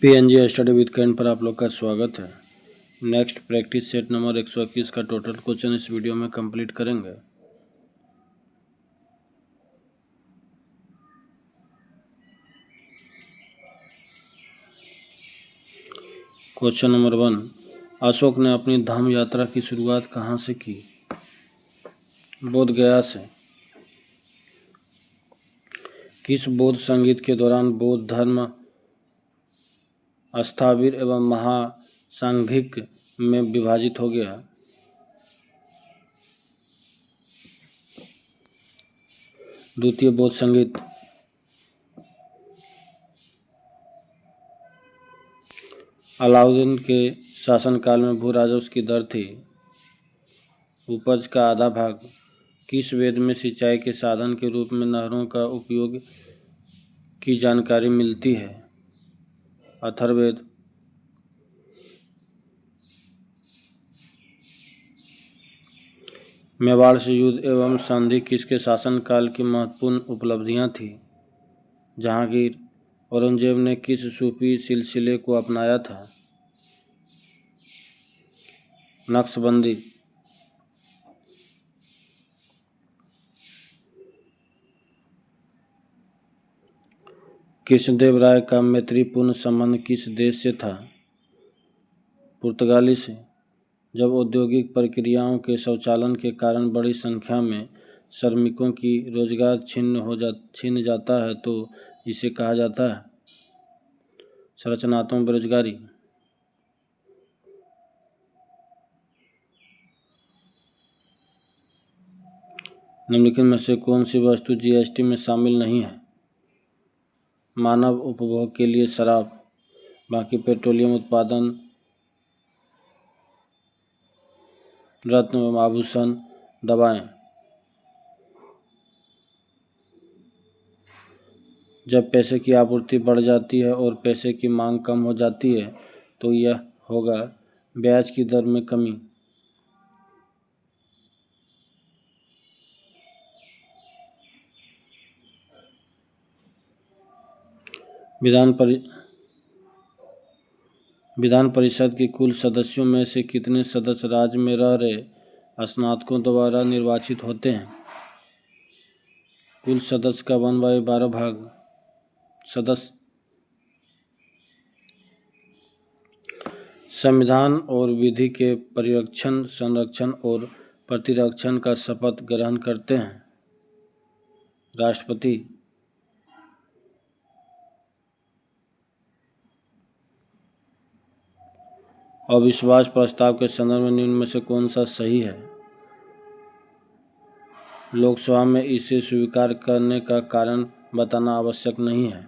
PNG study with can पर आप लोग का स्वागत है। नेक्स्ट प्रैक्टिस सेट नंबर 121 का टोटल क्वेश्चन इस वीडियो में कंप्लीट करेंगे। क्वेश्चन नंबर 1, अशोक ने अपनी धाम यात्रा की शुरुआत कहाँ से की? बोध गया से। किस बौद्ध संगीत के दौरान बौद्ध धर्म स्थाविर एवं महासांघिक में विभाजित हो गया? द्वितीय बौद्ध संगीत। अलाउद्दीन के शासनकाल में भू राजस्व की दर थी उपज का आधा भाग। किस वेद में सिंचाई के साधन के रूप में नहरों का उपयोग की जानकारी मिलती है? अथर्ववेद। मेवाड़ से युद्ध एवं संधि किसके शासनकाल की महत्वपूर्ण उपलब्धियां थी? जहांगीर। औरंगजेब ने किस सूफी सिलसिले को अपनाया था? नक्शबंदी। कृष्णदेव राय का मैत्रीपूर्ण संबंध किस देश से था? पुर्तगाली से। जब औद्योगिक प्रक्रियाओं के स्वचालन के कारण बड़ी संख्या में श्रमिकों की रोजगार छिन जाता है तो इसे कहा जाता है संरचनात्मक बेरोजगारी। निम्नलिखित में से कौन सी वस्तु जीएसटी में शामिल नहीं है? मानव उपभोग के लिए शराब, बाकी पेट्रोलियम उत्पादन, रत्न एवं आभूषण, दवाएं। जब पैसे की आपूर्ति बढ़ जाती है और पैसे की मांग कम हो जाती है तो यह होगा ब्याज की दर में कमी। विधान परिषद के कुल सदस्यों में से कितने सदस्य राज्य में रह रहे स्नातकों द्वारा निर्वाचित होते हैं? कुल सदस्य का 1/12 भाग सदस्य। संविधान और विधि के परिरक्षण, संरक्षण और प्रतिरक्षण का शपथ ग्रहण करते हैं राष्ट्रपति। अविश्वास प्रस्ताव के संदर्भ में निम्न में से कौन सा सही है? लोकसभा में इसे स्वीकार करने का कारण बताना आवश्यक नहीं है।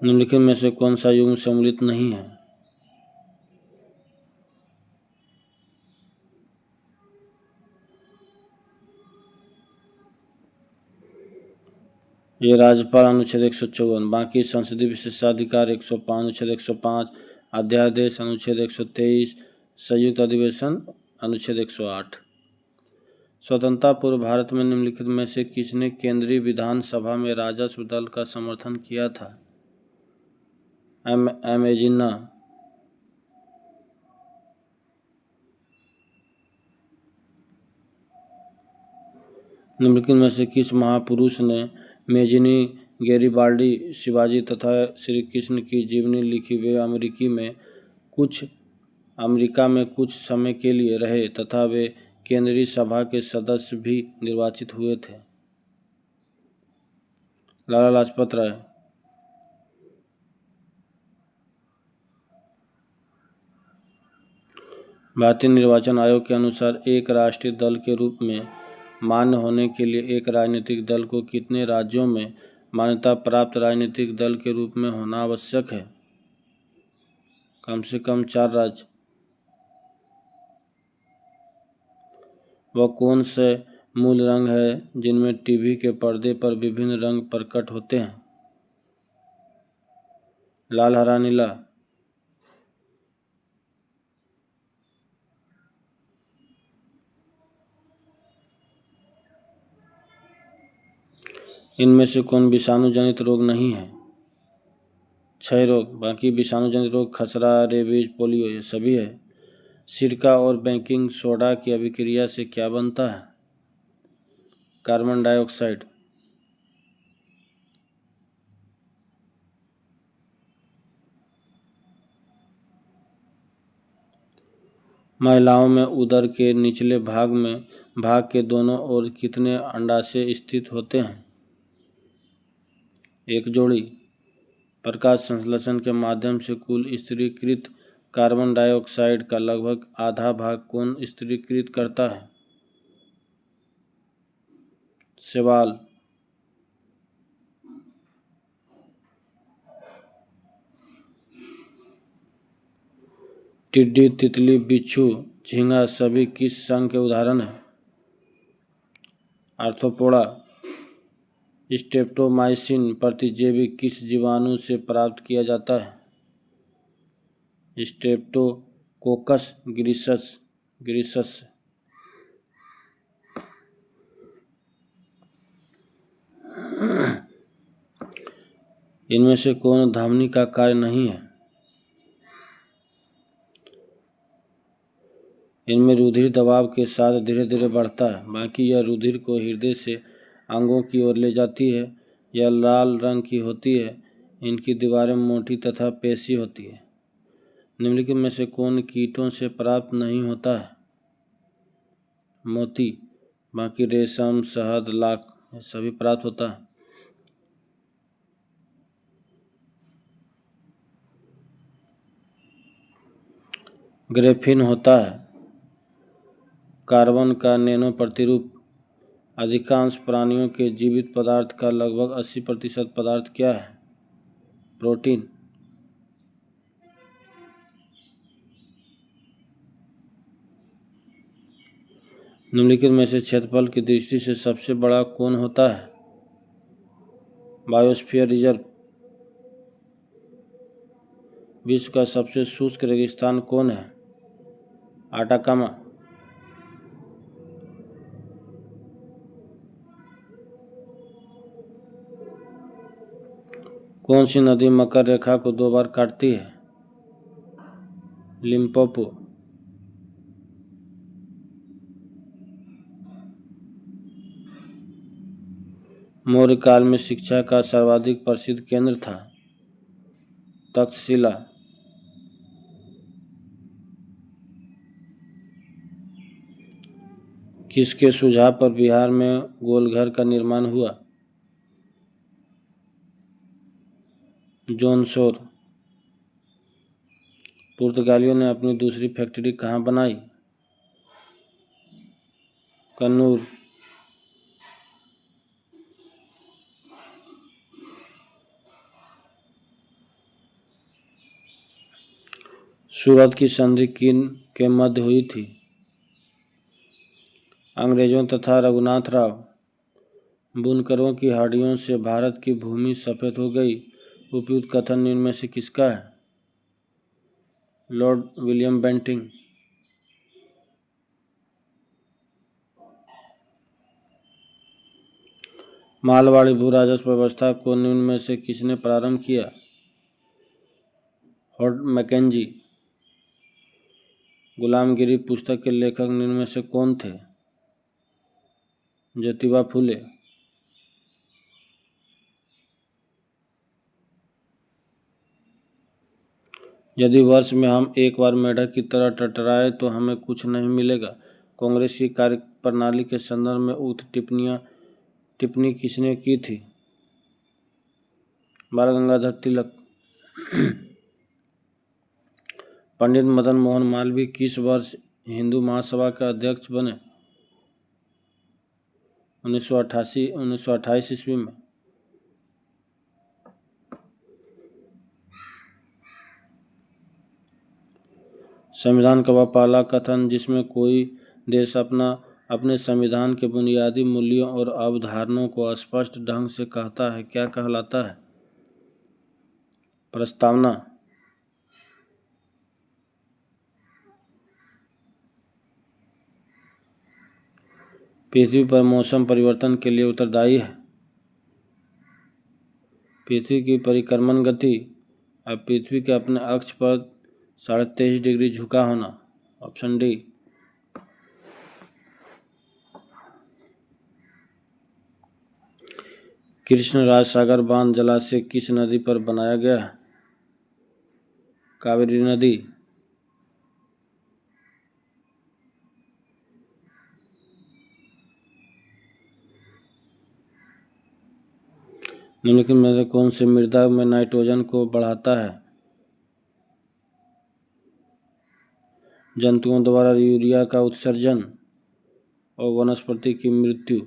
निम्नलिखित में से कौन सा युग्म सम्मिलित नहीं है? ये राज्यपाल अनुच्छेद 154, बाकी संसदीय विशेषाधिकार 105 अनुच्छेद 105, अध्यादेश अनुच्छेद 123, संयुक्त अधिवेशन अनुच्छेद 108। स्वतंत्रता पूर्व भारत में निम्नलिखित में से किसने केंद्रीय विधानसभा में राजस्व दल का समर्थन किया था? एम ए जिन्ना। निम्नलिखित में से किस महापुरुष ने मेजिनी, गैरिबाल्डी, शिवाजी तथा श्री कृष्ण की जीवनी लिखी? वे अमेरिका में कुछ समय के लिए रहे तथा वे केंद्रीय सभा के सदस्य भी निर्वाचित हुए थे। लाला लाजपत राय। भारतीय निर्वाचन आयोग के अनुसार एक राष्ट्रीय दल के रूप में मान्य होने के लिए एक राजनीतिक दल को कितने राज्यों में मान्यता प्राप्त राजनीतिक दल के रूप में होना आवश्यक है? कम से कम 4 राज्य। वह कौन से मूल रंग है जिनमें टीवी के पर्दे पर विभिन्न रंग प्रकट होते हैं? लाल, हरा, नीला। इनमें से कौन विषाणु जनित रोग नहीं है? क्षय रोग। बाकी विषाणु जनित रोग खसरा, रेबीज, पोलियो ये सभी है। सिरका और बेकिंग सोडा की अभिक्रिया से क्या बनता है? Carbon dioxide. महिलाओं में उदर के निचले भाग के दोनों ओर कितने अंडाशय स्थित होते हैं? एक जोड़ी। प्रकाश संश्लेषण के माध्यम से कुल स्थिरीकृत कार्बन डाइऑक्साइड का लगभग आधा भाग कौन स्थिरीकृत करता है? शैवाल। टिड्डी, तितली, बिच्छू, झींगा सभी किस संघ के उदाहरण हैं? आर्थ्रोपोडा। स्ट्रेप्टोमाइसिन प्रतिजैवी किस जीवाणु से प्राप्त किया जाता है? स्ट्रेप्टोकोकस ग्रीसस। इनमें से कौन धमनी का कार्य नहीं है? इनमें रुधिर दबाव के साथ धीरे धीरे बढ़ता है, बाकी यह रुधिर को हृदय से अंगों की ओर ले जाती है। यह लाल रंग की होती है। इनकी दीवारें मोटी तथा पेशी होती है। निम्नलिखित में से कौन कीटों से प्राप्त नहीं होता है? मोती। बाकी रेशम, शहद, लाख सभी प्राप्त होता है। ग्रेफीन होता है कार्बन का नैनो प्रतिरूप। अधिकांश प्राणियों के जीवित पदार्थ का लगभग 80% पदार्थ क्या है? प्रोटीन। निम्नलिखित में से क्षेत्रफल की दृष्टि से सबसे बड़ा कौन होता है? Biosphere reserve. विश्व का सबसे शुष्क रेगिस्तान कौन है? आटाकामा। कौन सी नदी मकर रेखा को 2 बार काटती है? लिम्पोपो। मौर्य काल में शिक्षा का सर्वाधिक प्रसिद्ध केंद्र था? तक्षशिला। किसके सुझाव पर बिहार में गोलघर का निर्माण हुआ? John Shore. पुर्तगालियों ने अपनी दूसरी फैक्ट्री कहाँ बनाई? कन्नूर। सूरत की संधि किन के मध्य हुई थी? अंग्रेजों तथा रघुनाथ राव। बुनकरों की हड्डियों से भारत की भूमि सफेद हो गई। उपयुक्त कथन निम्न में से किसका है? Lord William Bentinck. मालवाड़ी भू राजस्व व्यवस्था को निम्न में से किसने प्रारंभ किया? हॉर्ड मैकेंजी। गुलामगिरी पुस्तक के लेखक निम्न में से कौन थे? ज्योतिबा फुले। यदि वर्ष में हम एक बार मेढक की तरह टटराए तो हमें कुछ नहीं मिलेगा। कांग्रेस की कार्यप्रणाली के संदर्भ में उक्त टिप्पणी किसने की थी? बाल गंगाधर तिलक। पंडित मदन मोहन मालवीय किस वर्ष हिंदू महासभा के अध्यक्ष बने? 1928 ईस्वी में। संविधान का वह पहला कथन जिसमें कोई देश अपने संविधान के बुनियादी मूल्यों और अवधारणाओं को स्पष्ट ढंग से कहता है क्या कहलाता है? प्रस्तावना। पृथ्वी पर मौसम परिवर्तन के लिए उत्तरदायी है? पृथ्वी की परिक्रमण गति और पृथ्वी के अपने अक्ष पर 23.5 डिग्री झुका होना। Option D. कृष्णराज सागर बांध जलाशय किस नदी पर बनाया गया है? कावेरी नदी। निम्नलिखित में से कौन से मृदा में नाइट्रोजन को बढ़ाता है? जंतुओं द्वारा यूरिया का उत्सर्जन और वनस्पति की मृत्यु।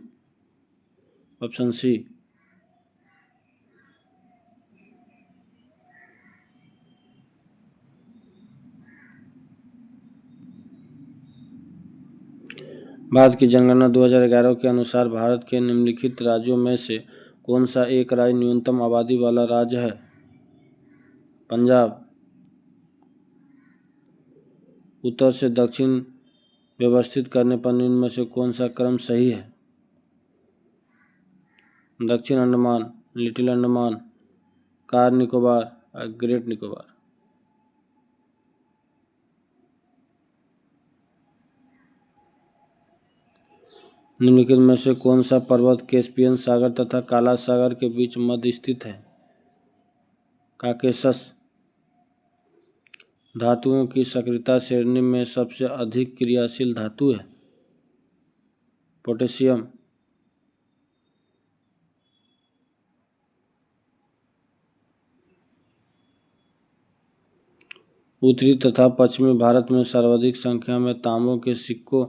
Option C. भारत की जनगणना 2011 के अनुसार भारत के निम्नलिखित राज्यों में से कौन सा एक राज्य न्यूनतम आबादी वाला राज्य है? पंजाब। उत्तर से दक्षिण व्यवस्थित करने पर निम्न में से कौन सा क्रम सही है? दक्षिण अंडमान, लिटिल अंडमान, कार निकोबार और ग्रेट निकोबार। निम्नलिखित में से कौन सा पर्वत कैस्पियन सागर तथा काला सागर के बीच मध्य स्थित है? काकेशस। धातुओं की सक्रियता श्रेणी में सबसे अधिक क्रियाशील धातु है? पोटेशियम। उत्तरी तथा पश्चिमी भारत में सर्वाधिक संख्या में तांबों के सिक्कों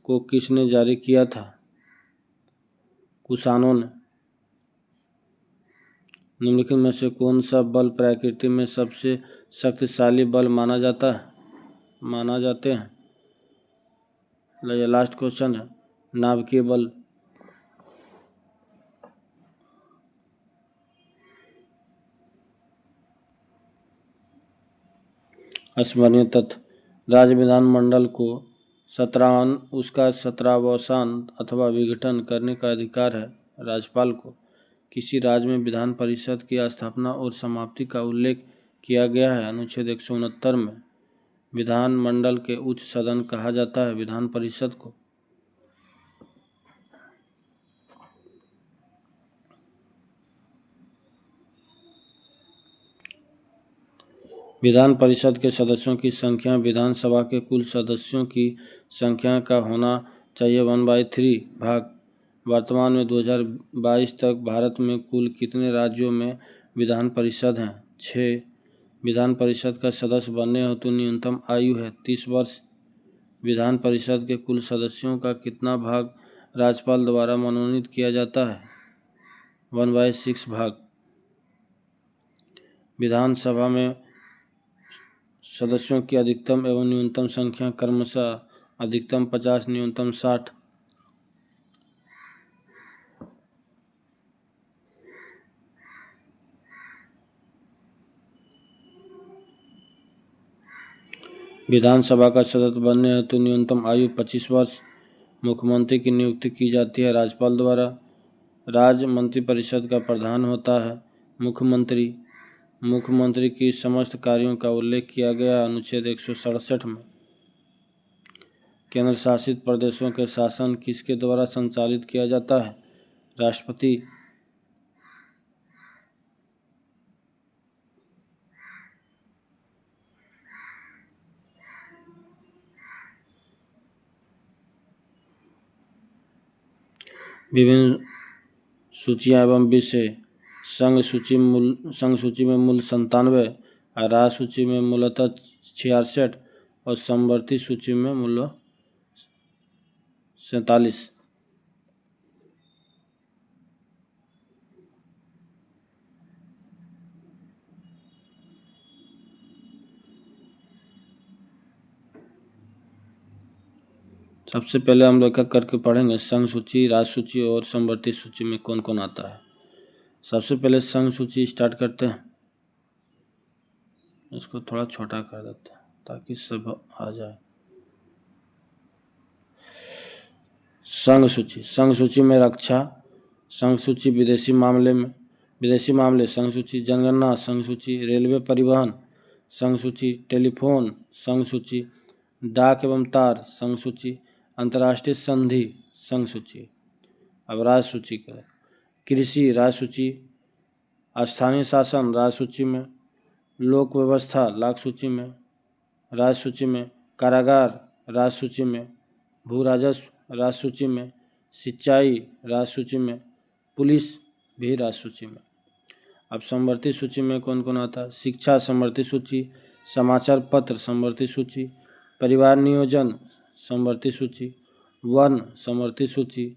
को किसने जारी किया था? कुषाणों ने। निम्नलिखित में से कौन सा बल प्रकृति में सबसे शक्तिशाली बल माना जाते हैं? ये लास्ट क्वेश्चन है। नाभिकीय बल। स्मरणीय तथ्य। राज्य विधानमंडल को उसका 17वां अथवा विघटन करने का अधिकार है राज्यपाल को। किसी राज्य में विधान परिषद की स्थापना और समाप्ति का उल्लेख किया गया है अनुच्छेद 169 में। विधानमंडल के उच्च सदन कहा जाता है विधान परिषद को। विधान परिषद के सदस्यों की संख्या विधानसभा के कुल सदस्यों की संख्या का होना चाहिए 1/3 भाग। वर्तमान में 2022 तक भारत में कुल कितने राज्यों में विधान परिषद हैं? 6। विधान परिषद का सदस्य बनने हेतु न्यूनतम आयु है 30 वर्ष। विधान परिषद के कुल सदस्यों का कितना भाग राज्यपाल द्वारा मनोनीत किया जाता है? 1/6 भाग। विधानसभा में सदस्यों की अधिकतम एवं न्यूनतम संख्या क्रमशः अधिकतम 50, न्यूनतम 60। विधानसभा का सदस्य बनने हेतु न्यूनतम आयु 25 वर्ष। मुख्यमंत्री की नियुक्ति की जाती है राज्यपाल द्वारा। राज्य मंत्रिपरिषद का प्रधान होता है मुख्यमंत्री। मुख्यमंत्री की समस्त कार्यों का उल्लेख किया गया अनुच्छेद 167 में। केंद्र शासित प्रदेशों के शासन किसके द्वारा संचालित किया जाता है? राष्ट्रपति। विभिन्न सूचियाँ एवं विषय। संघ सूची में मूल 97 और राज्य सूची में मूलतः 66 और समवर्ती सूची में मूल 47। सबसे पहले हम लोग करके पढ़ेंगे संघ सूची, राज्य सूची और समवर्ती सूची में कौन कौन आता है। सबसे पहले संघ सूची स्टार्ट करते हैं। इसको थोड़ा छोटा कर देते हैं ताकि सब आ जाए। संघ सूची में रक्षा, संघ सूची विदेशी मामले में, विदेशी मामले संघ सूची, जनगणना संघ सूची, रेलवे परिवहन संघ सूची, टेलीफोन संघ सूची, डाक एवं तार संघ सूची, अंतर्राष्ट्रीय संधि संघ सूची। अब राज्य सूची करें। कृषि राज्य सूची, स्थानीय शासन राज्य सूची में, लोक व्यवस्था लाख सूची में, राज्य सूची में, कारागार राज्य सूची में, भू राजस्व राज्य सूची में, सिंचाई राज्य सूची में, पुलिस भी राज्य सूची में। अब समवर्ती सूची में कौन कौन आता है? शिक्षा समवर्ती सूची, समाचार पत्र समवर्ती सूची, परिवार नियोजन समवर्ती सूची, वन समवर्ती सूची,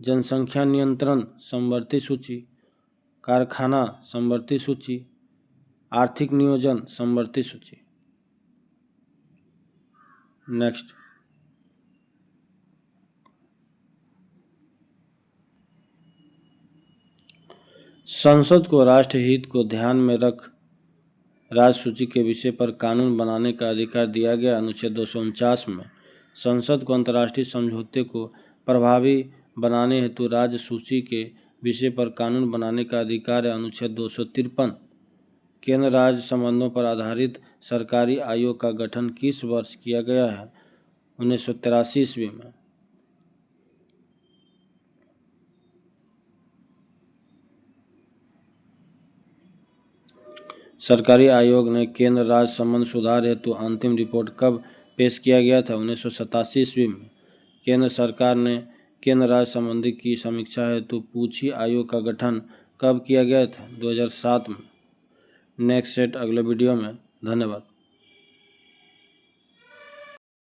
जनसंख्या नियंत्रण समवर्ती सूची, कारखाना समवर्ती सूची, आर्थिक नियोजन समवर्ती सूची। नेक्स्ट, संसद को राष्ट्र हित को ध्यान में रख राज्य सूची के विषय पर कानून बनाने का अधिकार दिया गया। अनुच्छेद 249 में संसद को अंतर्राष्ट्रीय समझौते को प्रभावी बनाने हेतु राज्य सूची के विषय पर कानून बनाने का अधिकार है। अनुच्छेद 253 केंद्र राज्य संबंधों पर आधारित सरकारी आयोग का गठन किस वर्ष किया गया है? 1983 ईस्वी में। सरकारी आयोग ने केंद्र राज्य संबंध सुधार हेतु अंतिम रिपोर्ट कब पेश किया गया था? 1987 ईस्वी में। केंद्र सरकार ने केंद्र राज्य संबंधी की समीक्षा हेतु पूछी आयोग का गठन कब किया गया था? 2007 में। नेक्स्ट सेट अगले वीडियो में। धन्यवाद।